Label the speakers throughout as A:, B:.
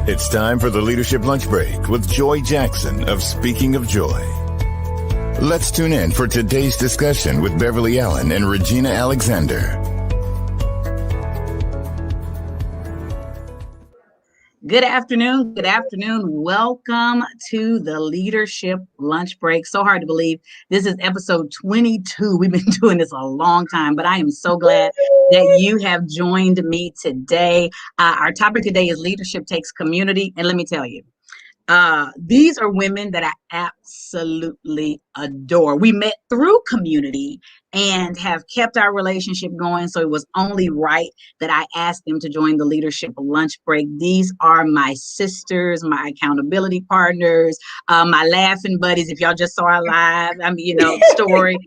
A: It's time for the Leadership Lunch Break with Joy Jackson of Speaking of Joy. Let's tune in for today's discussion with Beverly Allen and Regina Alexander.
B: Good afternoon. Good afternoon. Welcome to the Leadership Lunch Break. So hard to believe. This is episode 22. We've been doing this a long time, but I am so glad that you have joined me today. Our topic today is Leadership Takes Community. And let me tell you, these are women that I absolutely adore. We met through community and have kept our relationship going. So it was only right that I asked them to join the Leadership Lunch Break. These are my sisters, my accountability partners, my laughing buddies. If y'all just saw our live, story.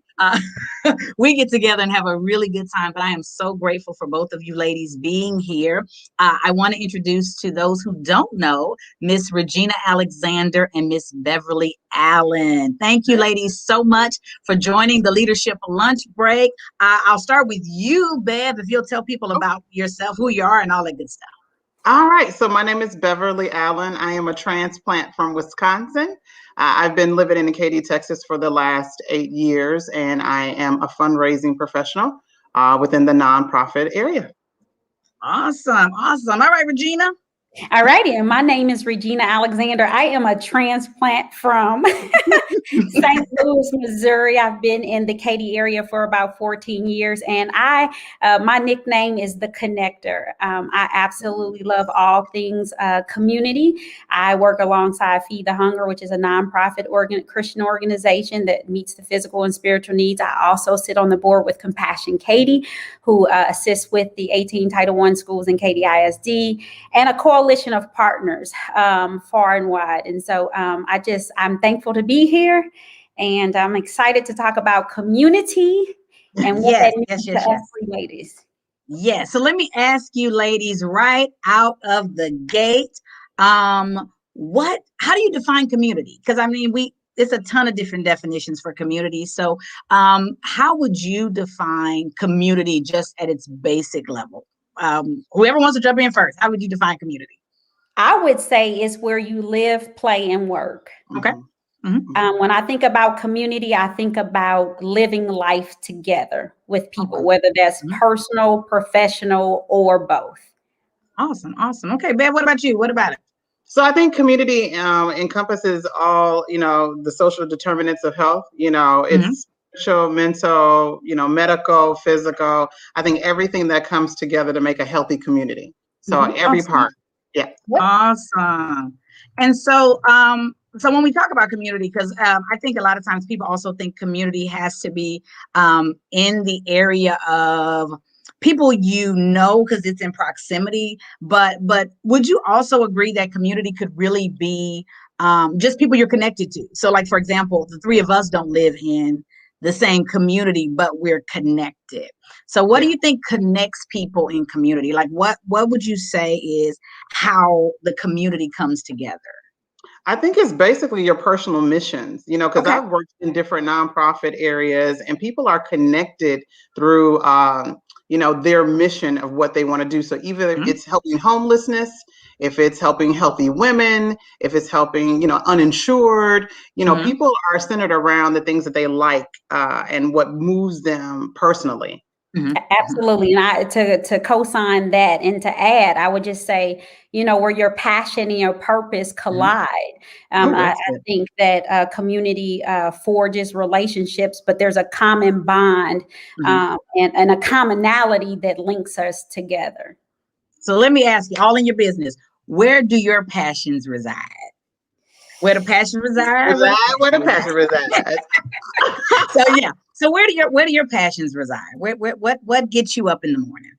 B: We get together and have a really good time, but I am so grateful for both of you ladies being here. I want to introduce to those who don't know, Miss Regina Alexander and Miss Beverly Allen. Thank you, ladies, so much for joining the Leadership Lunch Break. I'll start with you, Bev, if you'll tell people about yourself, who you are, and all that good stuff.
C: All right. So my name is Beverly Allen. I am a transplant from Wisconsin. I've been living in Katy, Texas for the last 8 years, and I am a fundraising professional within the nonprofit area.
B: Awesome. All right, Regina.
D: All righty. And my name is Regina Alexander. I am a transplant from St. Louis, Missouri. I've been in the Katy area for about 14 years. And my nickname is the Connector. I absolutely love all things community. I work alongside Feed the Hunger, which is a nonprofit Christian organization that meets the physical and spiritual needs. I also sit on the board with Compassion Katy, who assists with the 18 Title I schools in Katy ISD, and a coalition of partners far and wide. And so I'm thankful to be here, and I'm excited to talk about community and what that means to us ladies.
B: Yes. So let me ask you ladies right out of the gate, how do you define community? Because it's a ton of different definitions for community. So how would you define community just at its basic level? Whoever wants to jump in first, how would you define community?
D: I would say it's where you live, play, and work.
B: Okay. Mm-hmm.
D: When I think about community, I think about living life together with people, whether that's personal, professional, or both.
B: Awesome. Okay, Bev, what about you? What about it?
C: So I think community encompasses all, the social determinants of health. It's social, mental, medical, physical. I think everything that comes together to make a healthy community. So every part. Yeah.
B: Awesome. And so, when we talk about community, because I think a lot of times people also think community has to be in the area of people because it's in proximity. But would you also agree that community could really be just people you're connected to? So, like, for example, the three of us don't live in the same community, but we're connected. So what do you think connects people in community? Like what would you say is how the community comes together?
C: I think it's basically your personal missions, because I've worked in different nonprofit areas and people are connected through, their mission of what they want to do. So either it's helping homelessness, if it's helping healthy women, if it's helping, uninsured, people are centered around the things that they like and what moves them personally.
D: Mm-hmm. Absolutely. And to co-sign that and to add, I would just say, where your passion and your purpose collide. I think that community forges relationships, but there's a common bond and a commonality that links us together.
B: So let me ask you, all in your business, where do your passions reside? Where the passion resides?
C: Where the passion resides.
B: So where do your passions reside? What gets you up in the morning?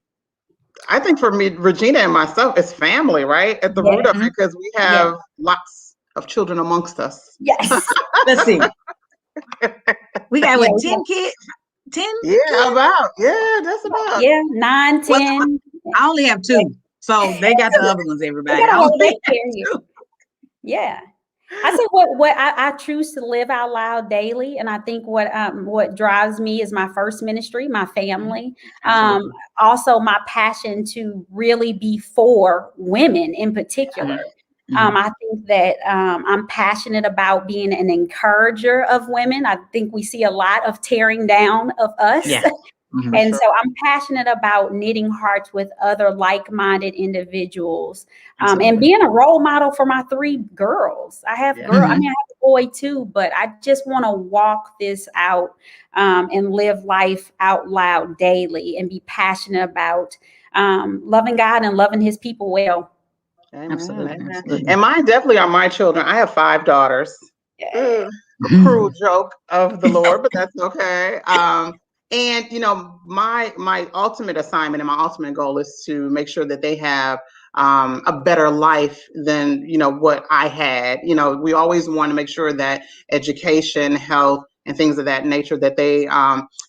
C: I think for me, Regina and myself, it's family, right? At the root of it, because we have lots of children amongst us.
D: Yes.
B: Let's see. We got 10 kids? 10?
C: Yeah, that's about.
D: Yeah, 9, 10.
B: I only have 2. So they got the other ones, everybody.
D: Yeah. I say what I choose to live out loud daily. And I think what drives me is my first ministry, my family. Also my passion to really be for women in particular. I think that I'm passionate about being an encourager of women. I think we see a lot of tearing down of us.
B: Yeah. Mm-hmm.
D: And so I'm passionate about knitting hearts with other like-minded individuals, and being a role model for my 3 girls. I have girls. I mean, I have a boy too, but I just want to walk this out and live life out loud daily and be passionate about loving God and loving his people well.
C: Amen.
B: Absolutely.
C: Amen.
B: Absolutely.
C: And mine definitely are my children. I have 5 daughters.
D: Yeah.
C: A cruel joke of the Lord, but that's okay. And my ultimate assignment and my ultimate goal is to make sure that they have a better life than what I had. We always want to make sure that education, health, and things of that nature, that they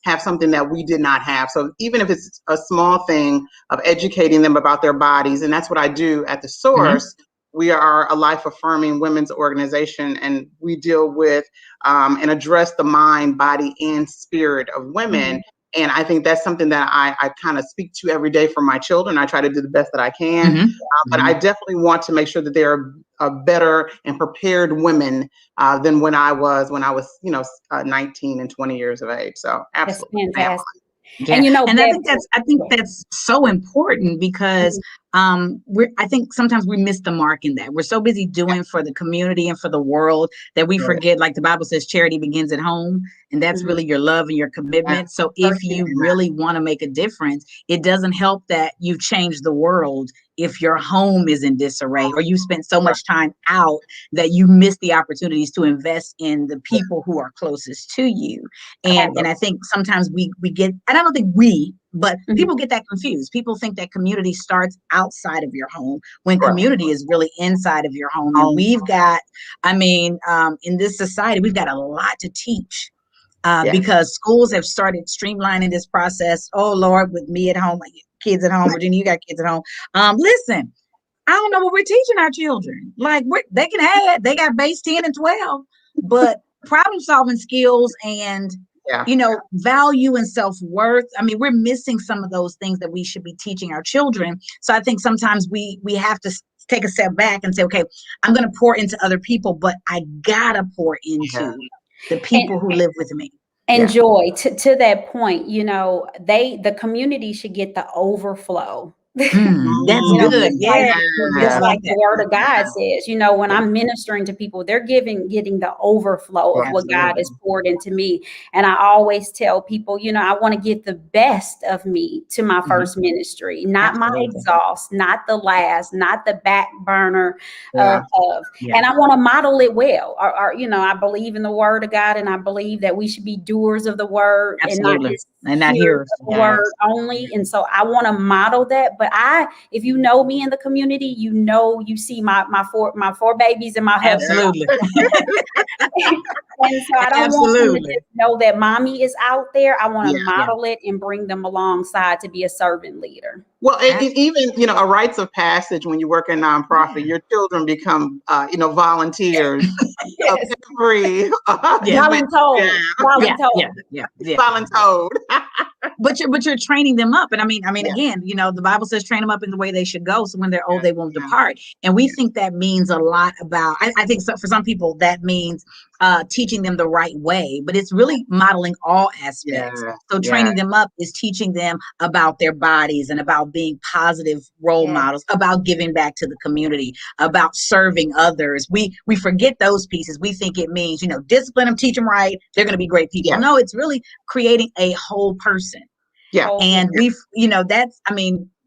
C: have something that we did not have. So even if it's a small thing of educating them about their bodies, and that's what I do at the Source. We are a life-affirming women's organization, and we deal with and address the mind, body, and spirit of women. And I think that's something that I kind of speak to every day for my children. I try to do the best that I can, but I definitely want to make sure that they're better and prepared women than when I was 19 and 20 years of age. So absolutely.
D: That's fantastic.
B: Yeah. And I think that's so important because I think sometimes we miss the mark in that. We're so busy doing for the community and for the world that we forget, like the Bible says, charity begins at home. And that's really your love and your commitment. So if you really want to make a difference, it doesn't help that you change the world if your home is in disarray or you spend so much time out that you miss the opportunities to invest in the people who are closest to you. And I think sometimes we get, and I don't think but people get that confused. People think that community starts outside of your home when community is really inside of your home. And we've got, in this society, we've got a lot to teach. Because schools have started streamlining this process. Oh Lord, with me at home, kids at home, Virginia, you got kids at home. Listen, I don't know what we're teaching our children. Like they got base 10 and 12, but problem solving skills and value and self-worth. We're missing some of those things that we should be teaching our children. So I think sometimes we have to take a step back and say, okay, I'm going to pour into other people, but I gotta pour into the people who live with me.
D: And Joy, to that point, the community should get the overflow.
B: That's good.
D: Just like the word of God says, when I'm ministering to people, they're getting the overflow of what God has poured into me. And I always tell people, I want to get the best of me to my first ministry, not my exhaust, not the last, not the back burner of. And I want to model it well. I believe in the word of God, and I believe that we should be doers of the word and not hearers of the word only. And so I want to model that. But if you know me in the community, you see my four babies and my husband.
B: Absolutely.
D: And so I don't want them to just know that mommy is out there. I want to model it and bring them alongside to be a servant leader.
C: Well, even, a rites of passage when you work in nonprofit, your children become, volunteers.
D: Voluntold.
B: But you're training them up. And again, the Bible says train them up in the way they should go. So when they're old, they won't depart. And we think that means a lot about, I think for some people that means teaching them the right way, but it's really modeling all aspects. So training them up is teaching them about their bodies and about being positive role models, about giving back to the community, about serving others. We forget those pieces. We think it means, discipline them, teach them right. They're going to be great people. No, it's really creating a whole person. And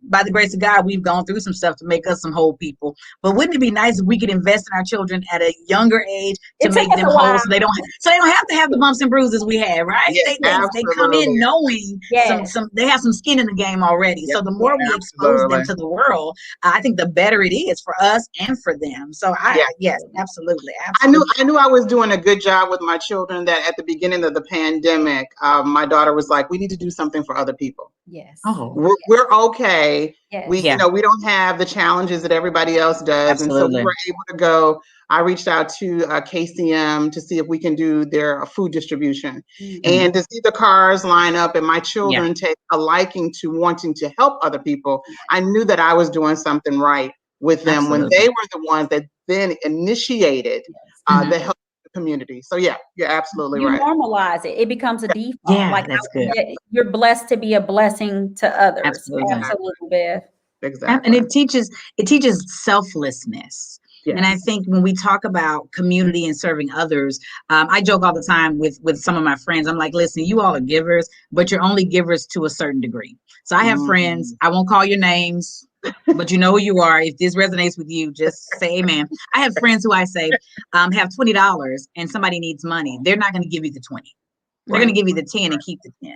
B: by the grace of God, we've gone through some stuff to make us some whole people. But wouldn't it be nice if we could invest in our children at a younger age to make them whole, so they don't have to have the bumps and bruises we had, right? They come in knowing they have some skin in the game already. So the more we expose them to the world, I think the better it is for us and for them. So absolutely.
C: I knew I was doing a good job with my children. That at the beginning of the pandemic, my daughter was like, "We need to do something for other people."
D: Yes.
C: We're okay.
D: Yes.
C: We don't have the challenges that everybody else does.
B: Absolutely.
C: And so we were able to go. I reached out to KCM to see if we can do their food distribution and to see the cars line up and my children take a liking to wanting to help other people. I knew that I was doing something right with them when
B: Absolutely.
C: they were the ones that then initiated the health of the community. So yeah, you're absolutely
D: You
C: right.
D: normalize it. It becomes a default.
B: Yeah,
D: like
B: that's good.
D: You're blessed to be a blessing to others.
B: Absolutely.
D: Absolutely, Bev.
C: Exactly.
B: And it teaches selflessness.
C: Yes.
B: And I think when we talk about community and serving others, I joke all the time with some of my friends. I'm like, listen, you all are givers, but you're only givers to a certain degree. So I have friends, I won't call your names, but you know who you are. If this resonates with you, just say amen. I have friends who I say have $20 and somebody needs money. They're not going to give you the 20. They're going to give you the 10 and keep the 10.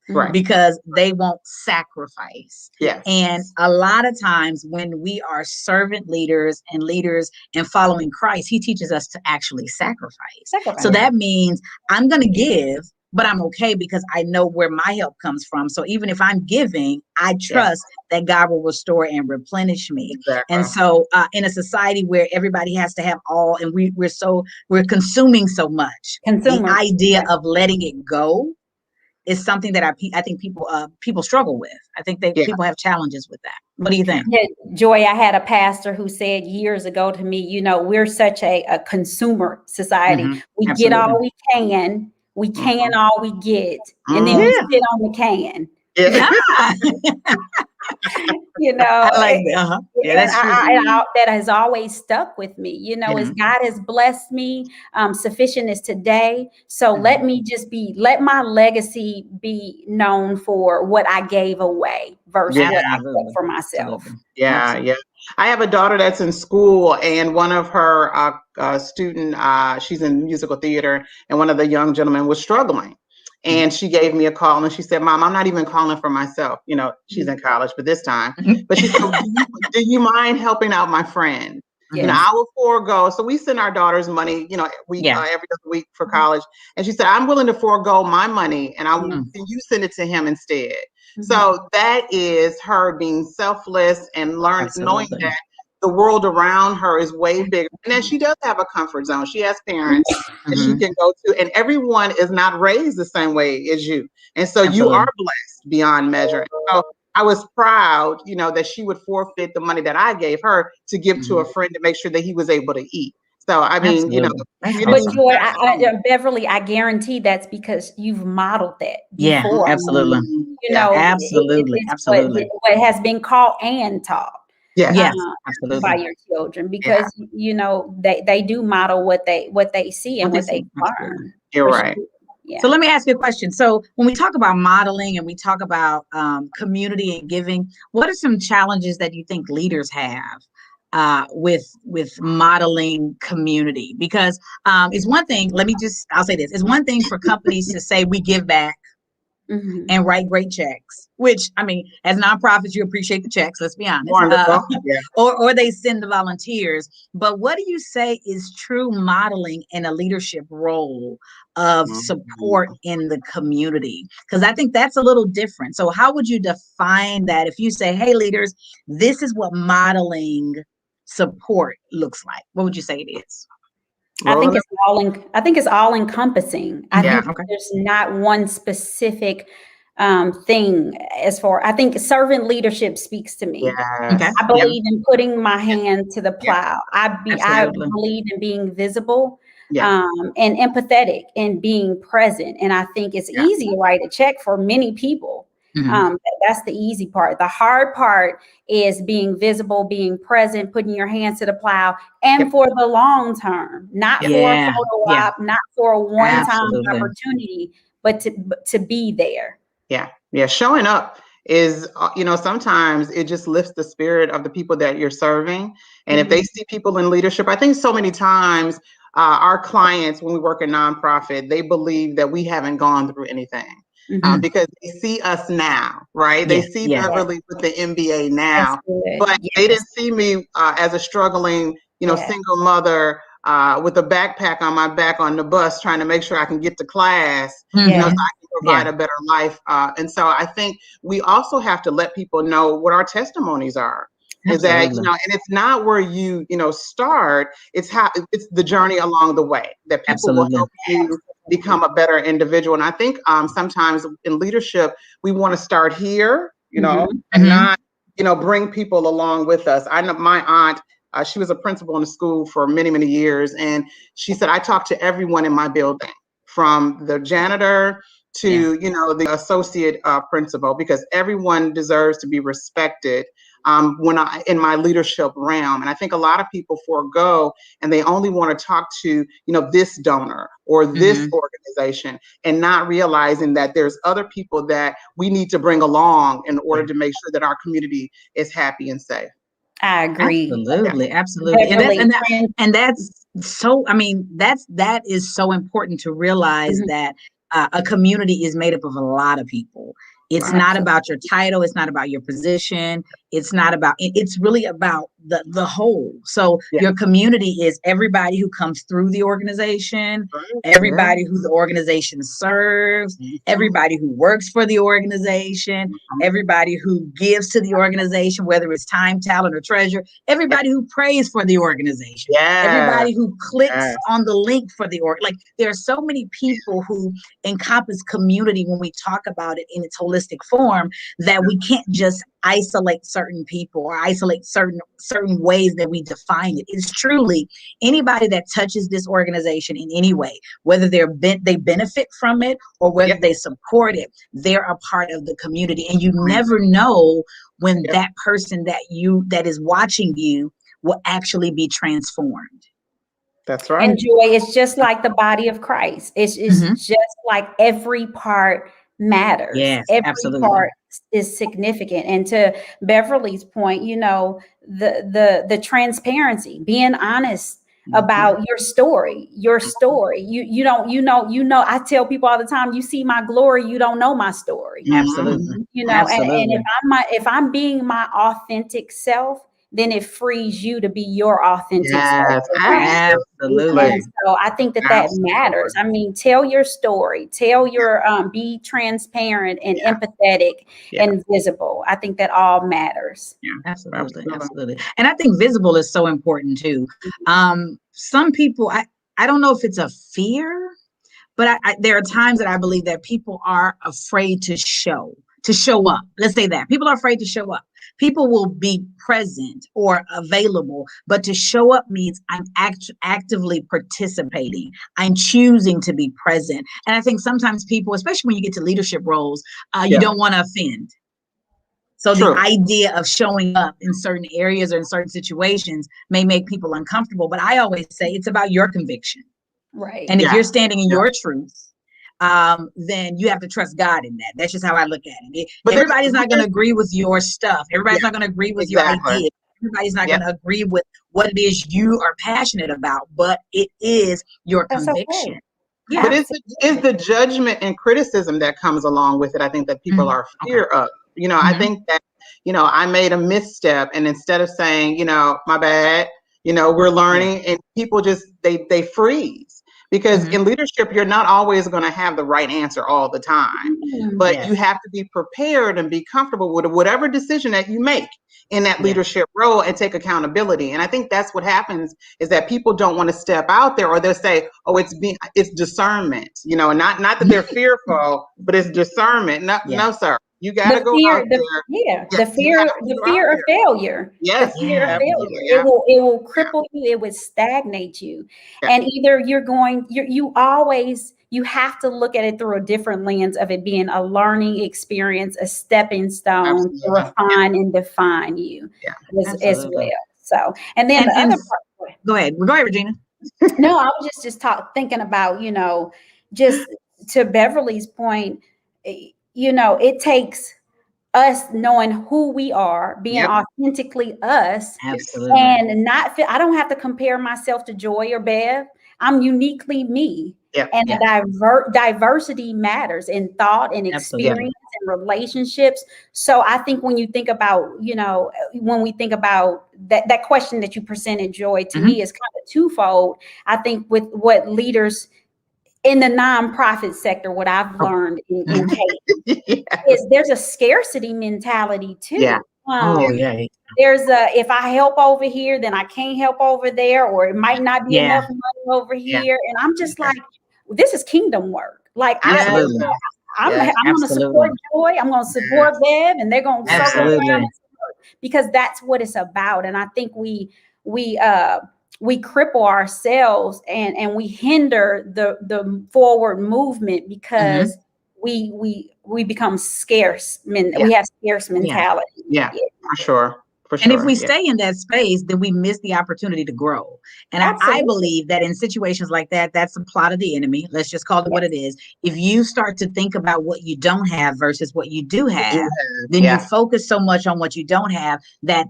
C: Right.
B: Because they won't sacrifice.
C: Yes.
B: And a lot of times when we are servant leaders and following Christ, he teaches us to actually sacrifice. So that means I'm going to give, but I'm okay because I know where my help comes from. So even if I'm giving, I trust that God will restore and replenish me.
C: Exactly.
B: And so in a society where everybody has to have all, and we're consuming so much, the idea of letting it go is something that I think people struggle with. I think people have challenges with that. What do you think?
D: Yeah, Joy, I had a pastor who said years ago to me, we're such a consumer society. We
B: Absolutely.
D: get all we can. We can all we get. And then we sit on the can.
C: Yeah.
B: I like that. Yeah, that's true.
D: That has always stuck with me. As God has blessed me, sufficient is today. So let my legacy be known for what I gave away versus what I kept for myself.
B: Absolutely.
C: Yeah,
B: Absolutely.
C: yeah. I have a daughter that's in school, and one of her student, she's in musical theater, and one of the young gentlemen was struggling. And she gave me a call and she said, Mom, I'm not even calling for myself. She's in college, but this time. But she said, do you mind helping out my friend? I will forego. So we send our daughters money, every other week for college. And she said, I'm willing to forego my money and you send it to him instead. So that is her being selfless and knowing that the world around her is way bigger. And then she does have a comfort zone. She has parents that she can go to, and everyone is not raised the same way as you. And so you are blessed beyond measure. And so I was proud, that she would forfeit the money that I gave her to give to a friend to make sure that he was able to eat. So, I mean,
D: but Joy, Beverly, I guarantee that's because you've modeled that before.
B: Yeah, absolutely. Absolutely.
D: What has been called and taught.
B: Yes, absolutely.
D: By your children, because they do model what they see and what they learn.
C: You're right.
D: Yeah.
B: So let me ask you a question. So when we talk about modeling and we talk about community and giving, what are some challenges that you think leaders have with modeling community? Because it's one thing, I'll say this, it's one thing for companies to say we give back and write great checks, which, I mean, as nonprofits, you appreciate the checks, let's be honest. Or they send the volunteers. But what do you say is true modeling in a leadership role of support in the community? Because I think that's a little different. So how would you define that if you say, hey, leaders, this is what modeling support looks like? What would you say it is?
D: I think it's all encompassing. I think there's not one specific thing I think servant leadership speaks to me.
C: Yes.
D: I believe in putting my hand to the plow. I believe in being visible and empathetic and being present. And I think it's easy to write a check for many people. That's the easy part. The hard part is being visible, being present, putting your hands to the plow, and for the long term, not for a photo op, not for a one-time opportunity, but to be there.
C: Yeah. Showing up is, sometimes it just lifts the spirit of the people that you're serving. And if they see people in leadership, I think so many times our clients, when we work in nonprofit, they believe that we haven't gone through anything. Because they see us now, right? They see Beverly with the MBA now, but they didn't see me as a struggling, single mother with a backpack on my back on the bus, trying to make sure I can get to class, so I can provide a better life. And so I think we also have to let people know what our testimonies are. Is that, and it's not where you start, it's the journey along the way that people will help you become a better individual. And I think sometimes in leadership, we want to start here, and not bring people along with us. I know my aunt, she was a principal in the school for many, many years. And she said, I talk to everyone in my building, from the janitor to, the associate principal, because everyone deserves to be respected in my leadership realm. And I think a lot of people forego and they only want to talk to, this donor or this organization, and not realizing that there's other people that we need to bring along in order to make sure that our community is happy and safe.
D: I agree.
B: Absolutely. Absolutely. And that's so, that is so important to realize that a community is made up of a lot of people. It's not about your title. It's not about your position. It's really about the whole. So your community is everybody who comes through the organization, everybody who the organization serves, everybody who works for the organization, everybody who gives to the organization, whether it's time, talent, or treasure, everybody who prays for the organization, everybody who clicks on the link for the org. Like, there are so many people who encompass community when we talk about it in its holistic form, that we can't just isolate certain people or isolate certain ways that we define it. It's truly anybody that touches this organization in any way, whether they benefit from it or whether they support it, they're a part of the community. And you never know when that person that is watching you will actually be transformed.
C: That's right.
D: And Joy, it's just like the body of Christ. It's just like every part matters.
B: Yes,
D: every
B: absolutely.
D: part is significant. And to Beverly's point, the transparency, being honest about your story. You don't, I tell people all the time, you see my glory, you don't know my story.
B: Absolutely.
D: And if I'm being my authentic self, then it frees you to be your authentic self.
B: Absolutely.
D: And so I think that matters. I mean, tell your story, be transparent and empathetic and visible. I think that all matters.
B: Yeah, absolutely. And I think visible is so important too. Some people, I don't know if it's a fear, but there are times that I believe that people are afraid to show up. Let's say that people are afraid to show up. People will be present or available, but to show up means I'm actively participating. I'm choosing to be present. And I think sometimes people, especially when you get to leadership roles, you don't want to offend. So the idea of showing up in certain areas or in certain situations may make people uncomfortable. But I always say it's about your conviction.
D: Right.
B: And if you're standing in your truth, then you have to trust God in that. That's just how I look at it. But everybody's not going to agree with your stuff. Everybody's not going to agree with your ideas. Everybody's not going to agree with what it is you are passionate about, but it is your conviction.
D: Okay.
C: Yeah. But it's the judgment and criticism that comes along with it. I think that people are fear of. I think that, I made a misstep, and instead of saying, my bad, we're learning, and people just, they freeze. Because in leadership, you're not always going to have the right answer all the time, but you have to be prepared and be comfortable with whatever decision that you make in that leadership role and take accountability. And I think that's what happens, is that people don't want to step out there, or they'll say, oh, it's discernment, not that they're fearful, but it's discernment. No, sir. You got to go out there.
D: The fear of failure.
C: Yes.
D: The fear of failure. It will cripple you. It would stagnate you. And either you have to look at it through a different lens of it being a learning experience, a stepping stone to refine and define you as well. So, and then the other part.
B: Go ahead, Regina.
D: No, I was just thinking about, just to Beverly's point, it takes us knowing who we are, being authentically us, and I don't have to compare myself to Joy or Bev. I'm uniquely me. And diversity matters in thought and experience and relationships. So I think when you think about, when we think about that question that you presented, Joy, to me is kind of twofold. I think with what leaders in the nonprofit sector, what I've learned in Kate is there's a scarcity mentality too. There's if I help over here, then I can't help over there, or it might not be enough money over here. And I'm just like, this is kingdom work. Like I'm going to support Joy. I'm going to support Bev, and they're going to circle around and because that's what it's about. And I think we cripple ourselves and we hinder the forward movement because we become scarce. We have scarce mentality.
C: Yeah, for sure. For
B: And
C: sure.
B: if we stay in that space, then we miss the opportunity to grow. And I believe that in situations like that, that's the plot of the enemy. Let's just call it what it is. If you start to think about what you don't have versus what you do have, then you focus so much on what you don't have that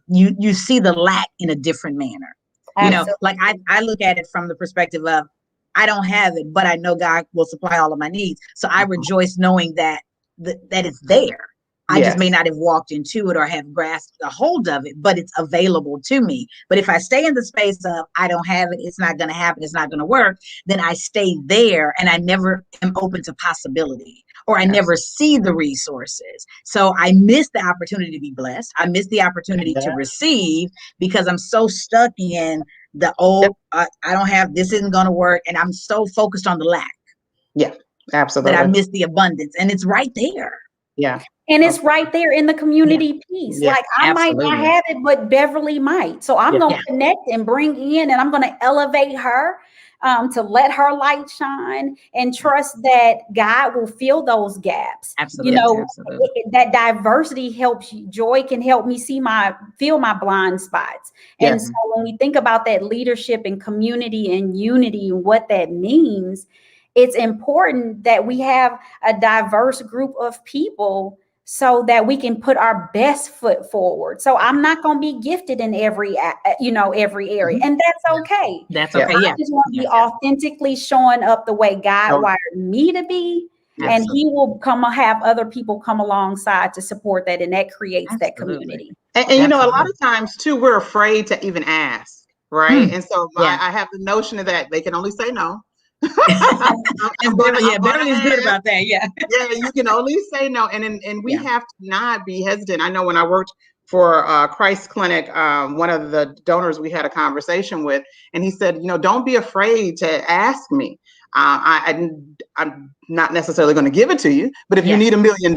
B: you see the lack in a different manner. Absolutely. You know, like I look at it from the perspective of, I don't have it, but I know God will supply all of my needs. So I rejoice knowing that it's there. I just may not have walked into it or have grasped a hold of it, but it's available to me. But if I stay in the space of, I don't have it, it's not going to happen, it's not going to work, then I stay there and I never am open to possibility, or I never see the resources. So I miss the opportunity to be blessed. I miss the opportunity to receive because I'm so stuck in the I don't have, this isn't going to work. And I'm so focused on the lack.
C: Yeah, absolutely.
B: That I miss the abundance, and it's right there.
C: Yeah.
D: And it's right there in the community piece.
C: Yeah,
D: like I might not have it, but Beverly might. So I'm going to connect and bring in, and I'm going to elevate her to let her light shine and trust that God will fill those gaps.
B: Absolutely.
D: You know, that diversity helps you. Joy can help me feel my blind spots. And so when we think about that leadership and community and unity and what that means, it's important that we have a diverse group of people so that we can put our best foot forward. So I'm not going to be gifted in every area, and that's okay.
B: That's okay.
D: I just want to be authentically showing up the way God wired me to be, and He will have other people come alongside to support that, and that creates that community.
C: And you know, a lot of times too, we're afraid to even ask, right? And so I have the notion of that they can only say no.
B: Beverly's good about that. Yeah,
C: you can only say no, and we have to not be hesitant. I know when I worked for Christ Clinic, one of the donors we had a conversation with, and he said, you know, don't be afraid to ask me. I'm not necessarily going to give it to you, but if you need $1 million,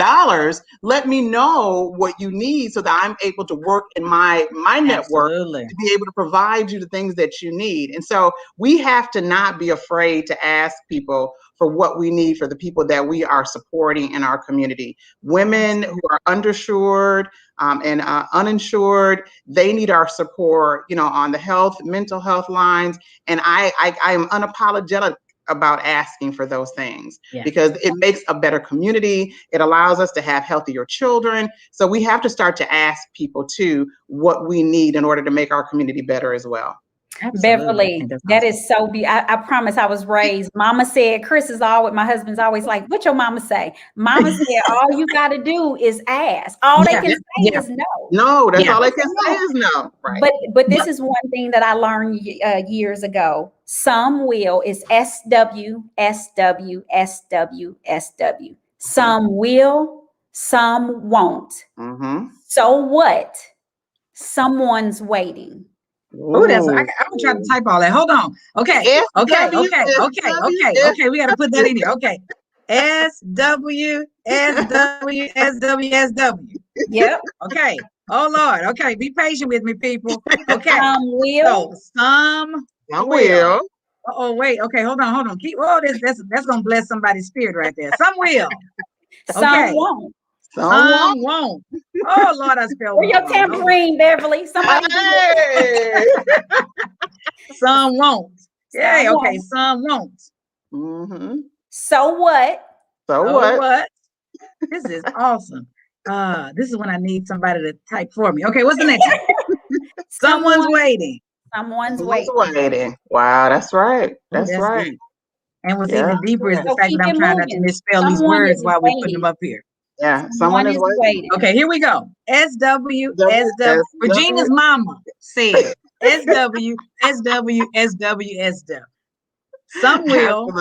C: let me know what you need so that I'm able to work in my network to be able to provide you the things that you need. And so we have to not be afraid to ask people for what we need for the people that we are supporting in our community. Women who are undershored and uninsured, they need our support, you know, on the mental health lines. And I am unapologetic about asking for those things because it makes a better community. It allows us to have healthier children. So we have to start to ask people too what we need in order to make our community better as well.
D: Beverly, that is so I promise I was raised. Mama said, my husband's always like, what your mama say? Mama said, all you got to do is ask. All they can say is no.
C: No, that's all they can say is no. Right.
D: But this is one thing that I learned years ago. Some will is SW, SW, SW, SW. Some will, some won't. So what? Someone's waiting.
B: Oh, I'm gonna try to type all that. Hold on. Okay. We got to put that in here. Okay. SW. Yep. Okay. Oh Lord. Okay. Be patient with me, people. Okay.
D: Some will.
B: So, some will. Oh wait. Okay. Hold on. Keep. Oh, that's gonna bless somebody's spirit right there. Some will.
D: Some won't.
B: Some won't. Oh Lord, I spelled.
D: Where your tambourine, Beverly? Somebody.
B: Some won't. Yeah. Okay. Some won't.
D: So what?
C: So what?
B: This is awesome. This is when I need somebody to type for me. Okay. What's the next one? Someone's waiting.
D: Someone's waiting.
C: Wow, that's right. That's right.
B: Deep. And what's even deeper is the fact that I'm trying not to misspell these words while we're putting them up here.
C: Yeah, someone is waiting.
B: Okay, here we go. SW. Regina's mama said SW. Some will.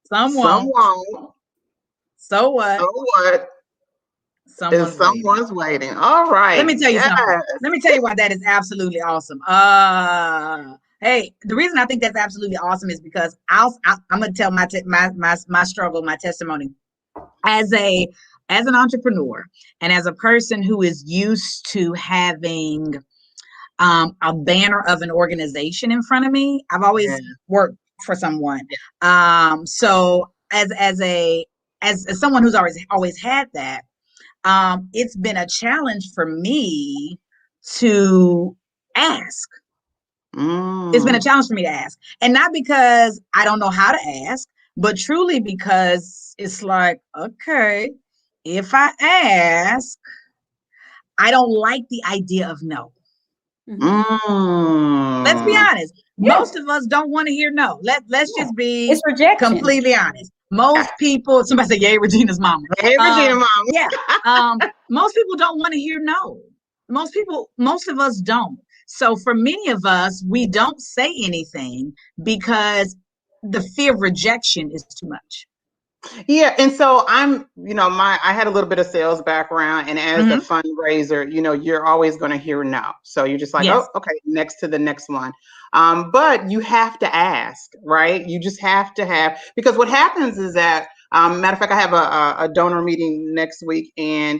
B: Some won't. So what?
C: Someone's waiting. All right.
B: Let me tell you something. Let me tell you why that is absolutely awesome. Hey, the reason I think that's absolutely awesome is because I'm gonna tell my struggle, my testimony. As a as an entrepreneur and as a person who is used to having a banner of an organization in front of me, I've always worked for someone. So as someone who's always had that, it's been a challenge for me to ask. It's been a challenge for me to ask, and not because I don't know how to ask, but truly because it's like, okay, if I ask, I don't like the idea of no. Let's be honest. Most of us don't want to hear no. Let's just be
D: it's rejection.
B: Completely honest. Most people, somebody say, "Yay, Regina's mama."
C: Hey, Regina, mama.
B: Yeah. Most people don't want to hear no. Most of us don't. So for many of us, we don't say anything because the fear of rejection is too much.
C: Yeah. And so I had a little bit of sales background, and as a fundraiser, you're always going to hear no. So you're just like, oh, okay, next to the next one. But you have to ask, right? You just have to have, because what happens is that, matter of fact, I have a donor meeting next week, and,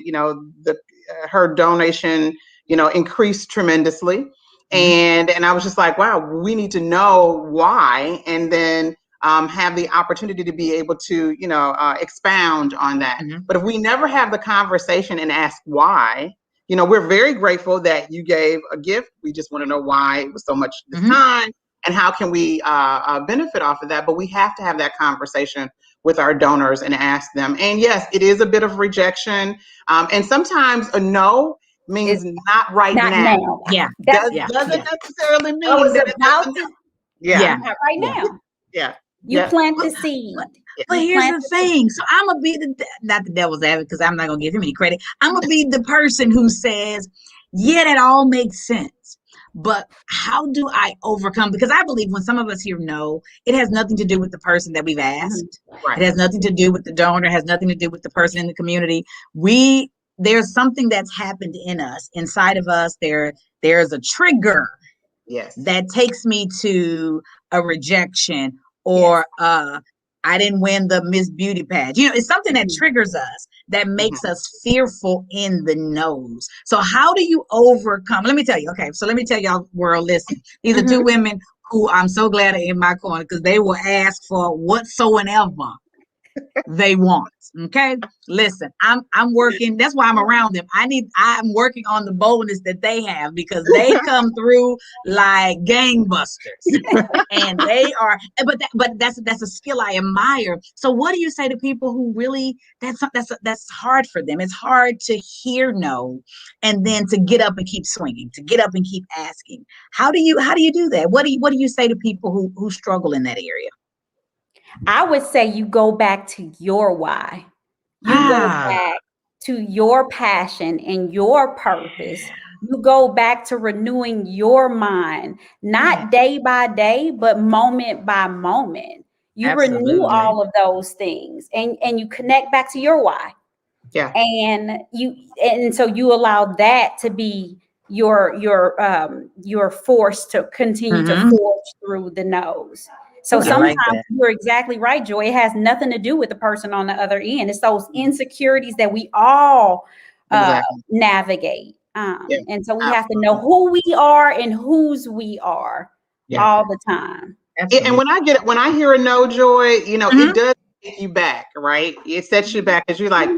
C: her donation, increased tremendously. And I was just like, wow, we need to know why. And then have the opportunity to be able to, expound on that. But if we never have the conversation and ask why, we're very grateful that you gave a gift. We just want to know why it was so much this time, and how can we benefit off of that. But we have to have that conversation with our donors and ask them. And yes, it is a bit of rejection. And sometimes a no means not right now.
B: Yeah.
C: Doesn't necessarily mean that it doesn't.
D: Not right now.
C: Yeah.
D: You plant the seed.
B: But here's the thing. So I'm going to be not the devil's advocate, because I'm not going to give him any credit. I'm going to be the person who says, yeah, that all makes sense. But how do I overcome? Because I believe when some of us hear no, it has nothing to do with the person that we've asked. Right. It has nothing to do with the donor. It has nothing to do with the person in the community. There's something that's happened in us, inside of us. There's a trigger that takes me to a rejection, or I didn't win the Miss Beauty pageant. It's something that triggers us, that makes us fearful in the no's. So how do you overcome? Let me tell you. Okay, so let me tell y'all, world, listen. These are two women who I'm so glad are in my corner, because they will ask for whatsoever they want. Okay, listen, I'm working. That's why I'm around them. I'm working on the boldness that they have, because they come through like gangbusters, and they are. But that's a skill I admire. So what do you say to people who really that's hard for them? It's hard to hear no, and then to get up and keep swinging, to get up and keep asking. How do you do that? What do you say to people who struggle in that area?
D: I would say you go back to your why. You go back to your passion and your purpose. You go back to renewing your mind, not day by day, but moment by moment. You renew all of those things, and you connect back to your why.
C: Yeah.
D: And so you allow that to be your force to continue to forge through the no's. So sometimes you're exactly right, Joy. It has nothing to do with the person on the other end. It's those insecurities that we all navigate. And so we have to know who we are and whose we are all the time.
C: And when I hear a no, Joy, it does take you back, right? It sets you back, because you're like,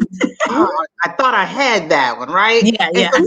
C: oh, I thought I had that one, right?
B: Yeah.
C: So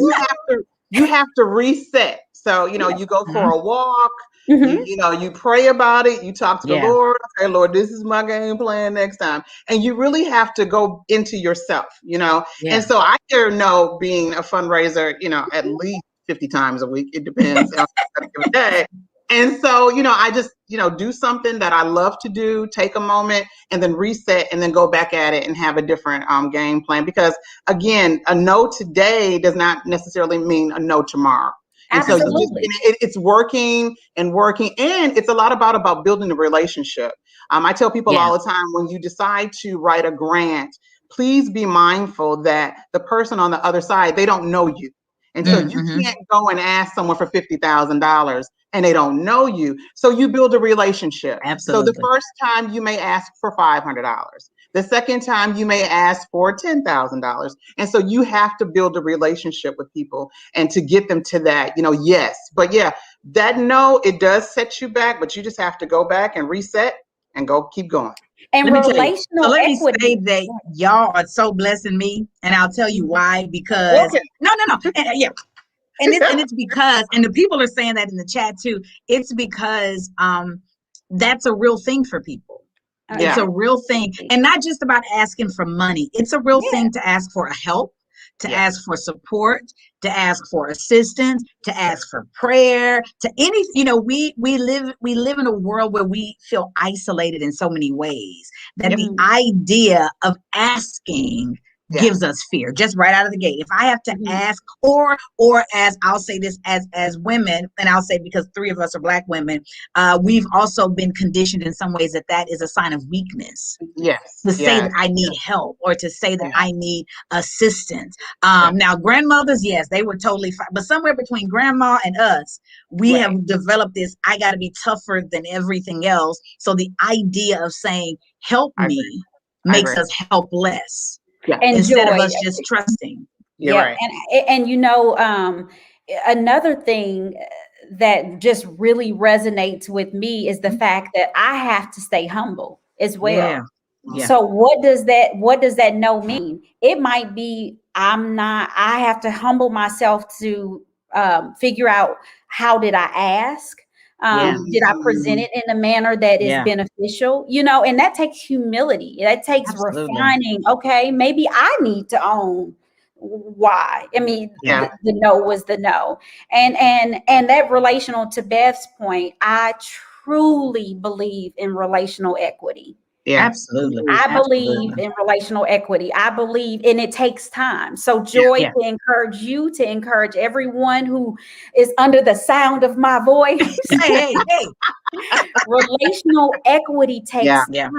C: you have to reset. So, you go for a walk. You pray about it. You talk to the Lord. Okay, Lord, this is my game plan next time. And you really have to go into yourself, And so I hear no being a fundraiser, at least 50 times a week. It depends on the day. And so, I just, do something that I love to do, take a moment, and then reset, and then go back at it and have a different game plan. Because again, a no today does not necessarily mean a no tomorrow. And so it's working, and it's a lot about building a relationship. I tell people all the time, when you decide to write a grant, please be mindful that the person on the other side, they don't know you. And so you can't go and ask someone for $50,000 and they don't know you. So you build a relationship.
B: Absolutely.
C: So the first time you may ask for $500, The second time you may ask for $10,000. And so you have to build a relationship with people and to get them to that, yes. But yeah, that no, it does set you back, but you just have to go back and reset and keep going.
D: And
B: let me tell you. So
D: relational
B: let me
D: equity.
B: say that y'all are so blessing me, and I'll tell you why. Because no, yeah, and it's because, and the people are saying that in the chat too. It's because that's a real thing for people. It's a real thing, and not just about asking for money. It's a real thing to ask for a help, to ask for support, to ask for assistance, to ask for prayer, to any, we live in a world where we feel isolated in so many ways that the idea of asking gives us fear just right out of the gate. If I have to ask, or as I'll say this, as women, and I'll say because 3 of us are Black women, we've also been conditioned in some ways that is a sign of weakness.
C: Yes.
B: To say that I need help, or to say that I need assistance. Now, grandmothers, yes, they were totally fine. But somewhere between grandma and us, we have developed this, I got to be tougher than everything else. So the idea of saying, help me, makes us helpless.
D: And
B: instead
D: Joy,
B: of us just trusting.
C: Right.
D: And another thing that just really resonates with me is the fact that I have to stay humble as well. Yeah. So what does that no mean? It might be I have to humble myself to figure out, how did I ask? Did I present it in a manner that is beneficial? And that takes humility. That takes refining. Okay, maybe I need to own why. I mean, the no was the no. And that relational, to Beth's point, I truly believe in relational equity.
C: Yeah,
B: absolutely.
D: I believe in relational equity. I believe, and it takes time. So Joy, to encourage you, to encourage everyone who is under the sound of my voice.
B: hey.
D: Relational equity takes time.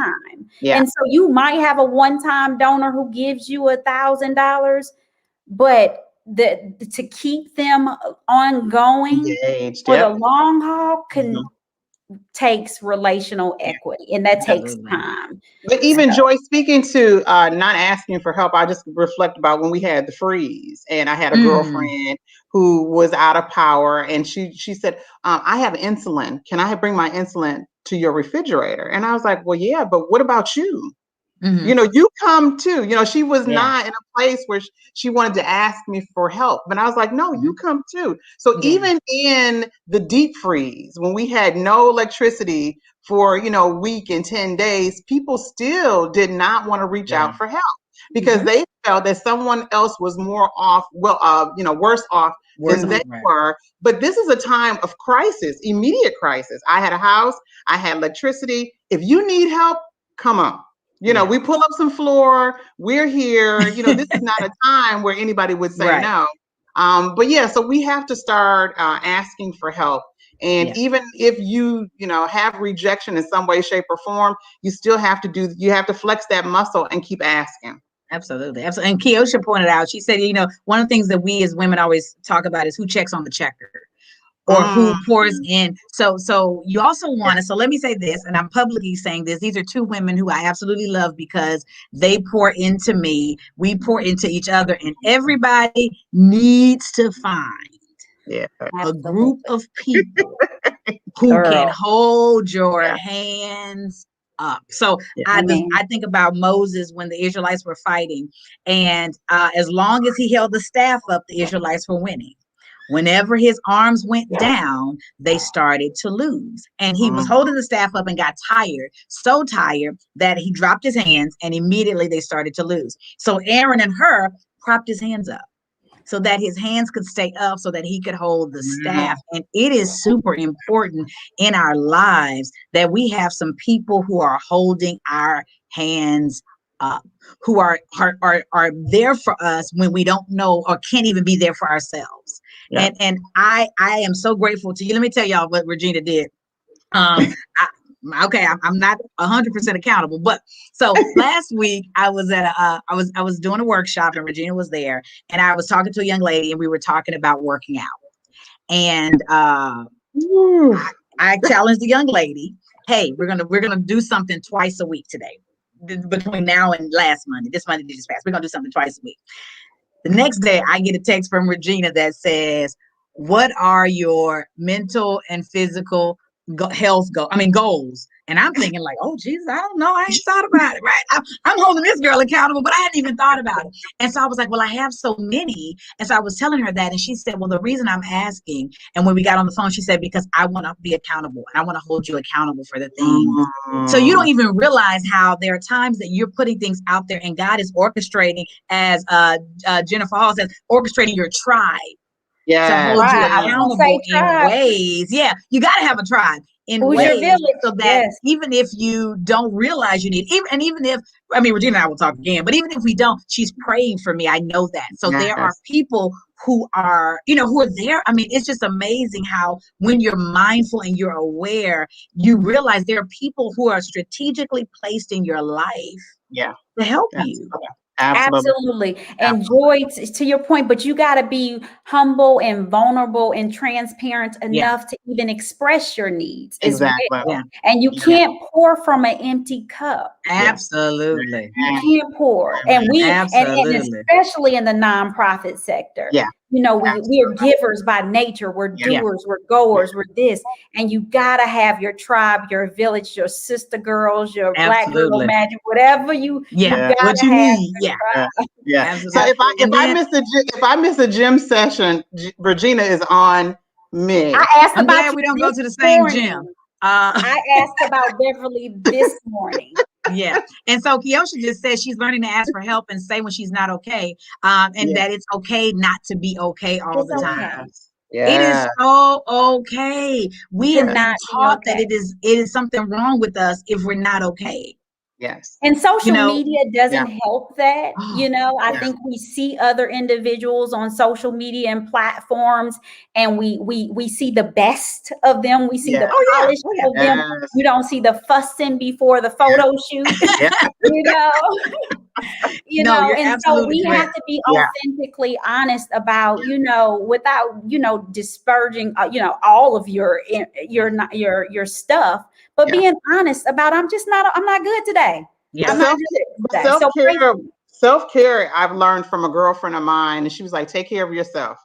D: And so you might have a one-time donor who gives you $1,000, but to keep them ongoing for the long haul takes relational equity, and that takes time.
C: But even Joy, speaking to not asking for help, I just reflect about when we had the freeze, and I had a girlfriend who was out of power, and she said, I have insulin. Can I bring my insulin to your refrigerator? And I was like, well, yeah, but what about you? You come too. She was not in a place where she wanted to ask me for help. But I was like, no, you come too. So even in the deep freeze, when we had no electricity for, a week and 10 days, people still did not want to reach out for help because they felt that someone else was more off, worse off than they were. But this is a time of crisis, immediate crisis. I had a house, I had electricity. If you need help, come on. We pull up some floor. We're here. This is not a time where anybody would say no. But so we have to start asking for help. And even if you have rejection in some way, shape, or form, you still have to flex that muscle and keep asking.
B: Absolutely. And Keosha pointed out, she said, one of the things that we as women always talk about is who checks on the checker. Or who pours in. So you also want to, so let me say this, and I'm publicly saying this, these are 2 women who I absolutely love because they pour into me, we pour into each other, and everybody needs to find a group of people who can hold your hands up. So I think about Moses when the Israelites were fighting, and as long as he held the staff up, the Israelites were winning. Whenever his arms went down, they started to lose. And he was holding the staff up and got tired, so tired that he dropped his hands and immediately they started to lose. So Aaron and Hur propped his hands up so that his hands could stay up so that he could hold the staff. And it is super important in our lives that we have some people who are holding our hands up, who are there for us when we don't know or can't even be there for ourselves. And I am so grateful to you. Let me tell y'all what Regina did. I'm not 100% accountable, but so last week I was at I was doing a workshop and Regina was there, and I was talking to a young lady and we were talking about working out. And I challenged the young lady, hey, we're gonna do something twice a week today. between now and last Monday. This Monday just passed. We're gonna do something twice a week. The next day, I get a text from Regina that says, "What are your mental and physical goals?" And I'm thinking like, "Oh, Jesus, I don't know. I ain't thought about it, right? I'm holding this girl accountable, but I hadn't even thought about it." And so I was like, "Well, I have so many." And so I was telling her that, and she said, "Well, the reason I'm asking," and when we got on the phone, she said, "Because I want to be accountable, and I want to hold you accountable for the things." So you don't even realize how there are times that you're putting things out there, and God is orchestrating, as Jennifer Hall says, orchestrating your tribe to hold you accountable in ways. Yeah, you got to have a tribe in ways so that even if you don't realize you need, even if, I mean, Regina and I will talk again, but even if we don't, she's praying for me. I know that. So there are people who are, who are there. I mean, it's just amazing how when you're mindful and you're aware, you realize there are people who are strategically placed in your life to help you.
D: Absolutely. And Joy, to your point, but you got to be humble and vulnerable and transparent enough to even express your needs.
C: Exactly.
D: And you can't pour from an empty cup.
B: Absolutely.
D: You can't pour. And and especially in the nonprofit sector. We are givers by nature. We're doers, we're goers, we're this. And you gotta have your tribe, your village, your sister girls, your Black Girl Magic, whatever
B: what you need.
C: So if I miss a gym session, Regina is on me.
D: I asked
B: I'm
D: about
B: glad we don't go to the same gym.
D: I asked about Beverly this morning.
B: And so Kiosha just said she's learning to ask for help and say when she's not okay, and that it's okay not to be okay all the time. It is so okay. We have been taught that it is something wrong with us if we're not okay.
D: And social media doesn't help that. I think we see other individuals on social media and platforms, and we see the best of them. We see the polish of them. We don't see the fussing before the photo shoot. And so we have to be authentically honest about, without disparaging, all of your stuff, but being honest about, I'm not good today.
C: Self-care, I've learned from a girlfriend of mine, and she was like, take care of yourself.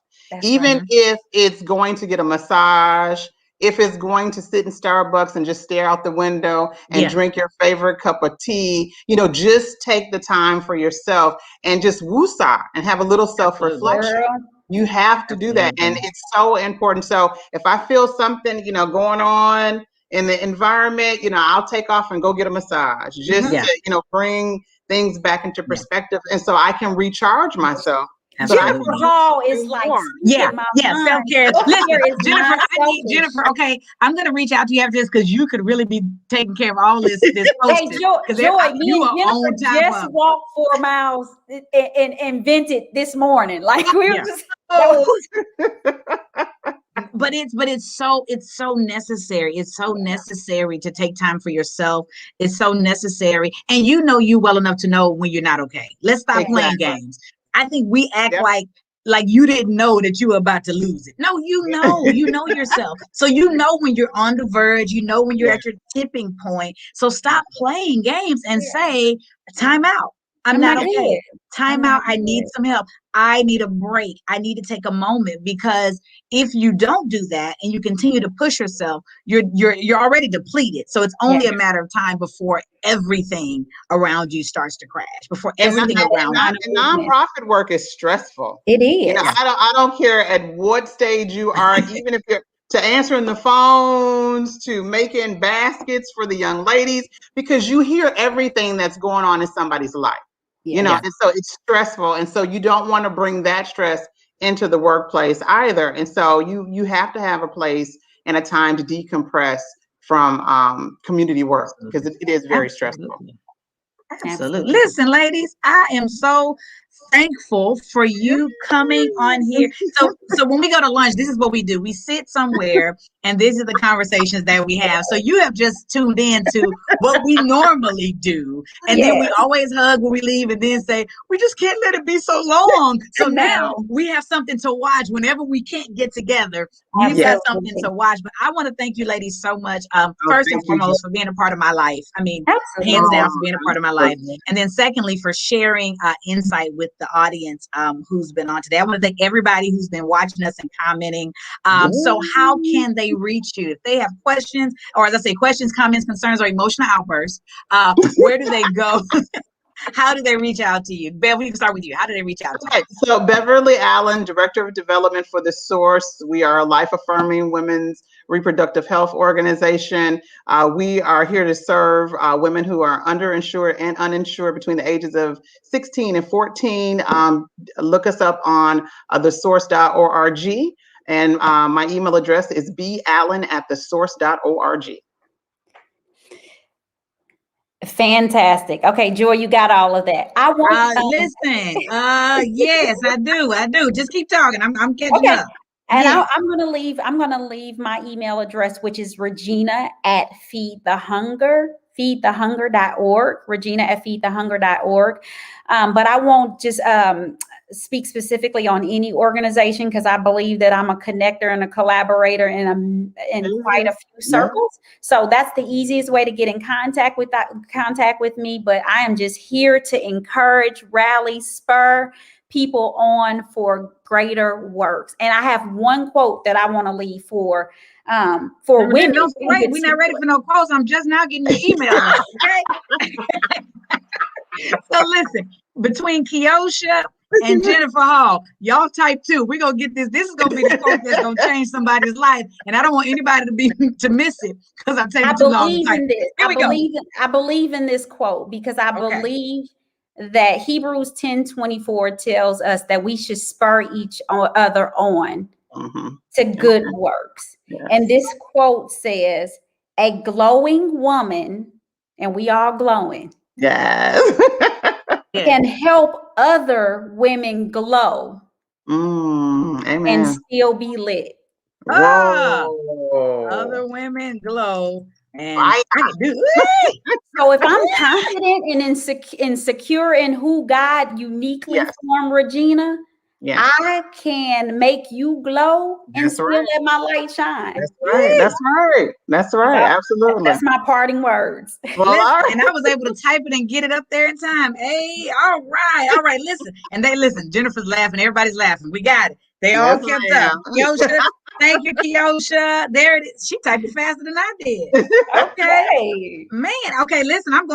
C: Even if it's going to get a massage, if it's going to sit in Starbucks and just stare out the window and drink your favorite cup of tea, just take the time for yourself and just woosah and have a little self-reflection. You have to do that. And it's so important. So if I feel something, going on in the environment, I'll take off and go get a massage just to, bring things back into perspective. And so I can recharge myself.
D: Jennifer Hall is like,
B: self-care. Listen, Jennifer, okay, I'm going to reach out to you after this because you could really be taking care of all this.
D: Hey, Joy, me and Jennifer just walked 4 miles and invented this morning. Like we were just.
B: But it's so necessary. It's so necessary to take time for yourself. It's so necessary. And you well enough to know when you're not okay. Let's stop playing games. I think we act like you didn't know that you were about to lose it. No, you know yourself. So when you're on the verge, when you're at your tipping point. So stop playing games and say, time out. I'm not okay. Time out. I need some help. I need a break. I need to take a moment, because if you don't do that and you continue to push yourself, you're already depleted. So it's only a matter of time before everything around you starts to crash. Before everything around you.
C: Nonprofit work is stressful.
D: It is.
C: I don't care at what stage you are, even if you're to answering the phones, to making baskets for the young ladies, because you hear everything that's going on in somebody's life. And so it's stressful. And so you don't want to bring that stress into the workplace either. And so you have to have a place and a time to decompress from community work, because it is very stressful.
B: Absolutely. Listen, ladies, I am so thankful for you coming on here. So when we go to lunch, this is what we do. We sit somewhere and these are the conversations that we have. So you have just tuned in to what we normally do. And then we always hug when we leave and then say, we just can't let it be so long. So now we have something to watch whenever we can't get together. You've got something to watch. But I want to thank you ladies so much. First and foremost, for being a part of my life. I mean, hands down for being a part of my life. And then secondly, for sharing insight with the audience who's been on today. I want to thank everybody who's been watching us and commenting. So how can they reach you? If they have questions, or as I say, questions, comments, concerns, or emotional outbursts, where do they go? How do they reach out to you? Bev, we can start with you. How do they reach out to you?
C: So Beverly Allen, Director of Development for The Source. We are a life-affirming women's reproductive health organization. We are here to serve women who are underinsured and uninsured between the ages of 16 and 14. Look us up on thesource.org. And my email address is ballen@thesource.org.
D: Fantastic. Okay, Joy, you got all of that. I want
B: listen. Yes, I do. Just keep talking. I'm catching up.
D: And I'm gonna leave my email address, which is Regina@feedthehunger.org. Regina@feedthehunger.org. But I won't just speak specifically on any organization, because I believe that I'm a connector and a collaborator in quite a few circles. So that's the easiest way to get in contact with me. But I am just here to encourage, rally, spur people on for greater works. And I have one quote that I want to leave for women.
B: Don't wait, we're not ready for no quotes. I'm just now getting your email. Okay. So listen, between Keosha and Jennifer Hall, y'all type 2. We're gonna get this. This is gonna be the quote that's gonna change somebody's life, and I don't want anybody to miss it, because I'm taking too long.
D: I believe in this quote because I believe that Hebrews 10:24 tells us that we should spur each other on to good works. And this quote says, "A glowing woman," and we all glowing. Can help other women glow
C: amen.
D: and still be lit.
B: Other women glow and I can do it.
D: So if I'm confident and insecure in who God uniquely formed Regina, I can make you glow and still let my light shine.
C: That's right. Absolutely.
D: That's my parting words.
B: Well, and I was able to type it and get it up there in time. Hey, all right. Listen. And they listen. Jennifer's laughing. Everybody's laughing. We got it. They all kept up. Keosha, thank you, Keosha. There it is. She typed it faster than I did. Okay. Man. Okay, listen. I'm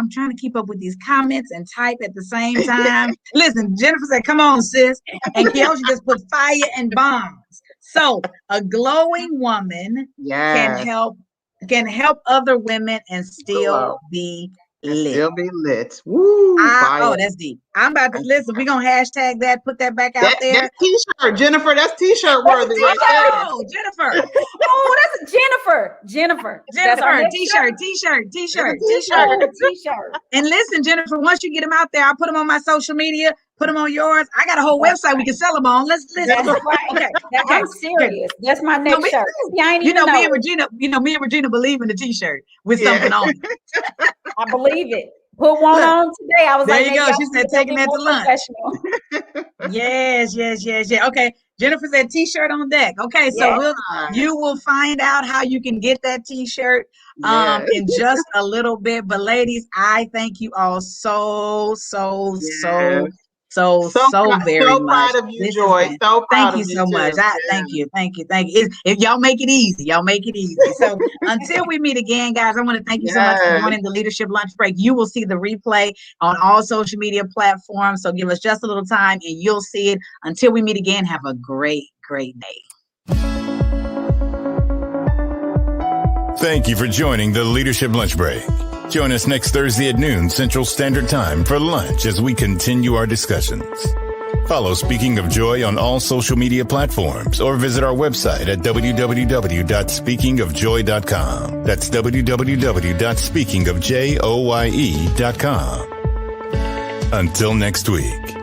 B: trying to keep up with these comments and type at the same time. Listen, Jennifer said, come on, sis. And Keosha just put fire and bombs. So a glowing woman can help other women and still be lit.
C: Still be lit. Woo!
B: That's deep. I'm about to listen. We're gonna hashtag that, put that back out there.
C: That's t-shirt, Jennifer. That's t-shirt worthy.
B: Oh, Jennifer.
D: Oh, that's Jennifer.
B: That's her. T-shirt. And listen, Jennifer, once you get them out there, I'll put them on my social media, put them on yours. I got a whole website we can sell them on. Let's listen.
D: That's right. Okay. I'm serious. That's my next shirt. Me and
B: Regina believe in the t-shirt with something on it.
D: I believe it. Put one on today. I was
B: there
D: like,
B: you go. She said taking that to lunch. Yes. Okay. Jennifer said t-shirt on deck. Okay, so you will find out how you can get that t-shirt in just a little bit. But ladies, I thank you all so very much.
C: Proud of you, Joy.
B: Thank you so much. Thank you. If y'all make it easy, So until we meet again, guys, I want to thank you so much for joining the Leadership Lunch Break. You will see the replay on all social media platforms. So give us just a little time and you'll see it. Until we meet again, have a great day.
A: Thank you for joining the Leadership Lunch Break. Join us next Thursday at noon Central Standard Time for lunch as we continue our discussions. Follow Speaking of Joy on all social media platforms or visit our website at www.speakingofjoy.com. That's www.speakingofjoye.com. Until next week.